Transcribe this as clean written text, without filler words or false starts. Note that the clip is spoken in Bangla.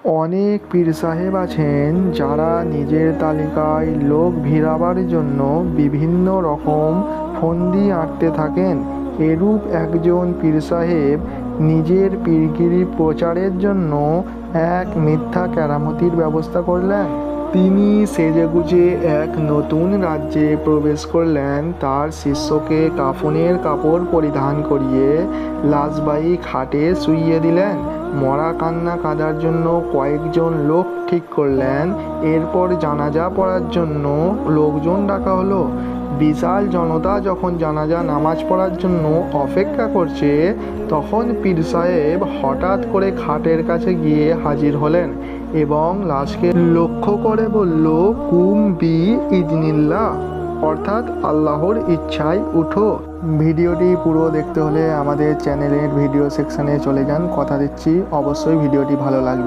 অনেক পীর সাহেব আছেন যারা নিজের তালিকায় লোক ভিড়াবার জন্য বিভিন্ন রকম ফন্দি আঁটতে থাকেন। এরূপ একজন পীর সাহেব নিজের পীরগিরি প্রচারের জন্য এক মিথ্যা কেরামতির ব্যবস্থা করলেন। তিনি সেজেগুজে এক নতুন রাজ্যে প্রবেশ করলেন। তার শিষ্যকে কাফনের কাপড় পরিধান করিয়ে লাশবাহী খাটে শুইয়ে দিলেন। মরা কান্না কাঁদার জন্য কয়েকজন লোক ঠিক করলেন। এরপর জানাজা পড়ার জন্য লোকজন ডাকা হলো। বিশাল জনতা যখন জানাজা নামাজ পড়ার জন্য অপেক্ষা করছে, তখন পীর সাহেব হঠাৎ করে খাটের কাছে গিয়ে হাজির হলেন এবং লাশকে লক্ষ্য করে বলল, কুম বি ইজনিল্লাহ, অর্থাৎ আল্লাহর ইচ্ছায় উঠো। ভিডিওটি পুরো দেখতে হলে আমাদের চ্যানেলের ভিডিও সেকশনে চলে যান। কথা দিচ্ছি অবশ্যই ভিডিওটি ভালো লাগবে।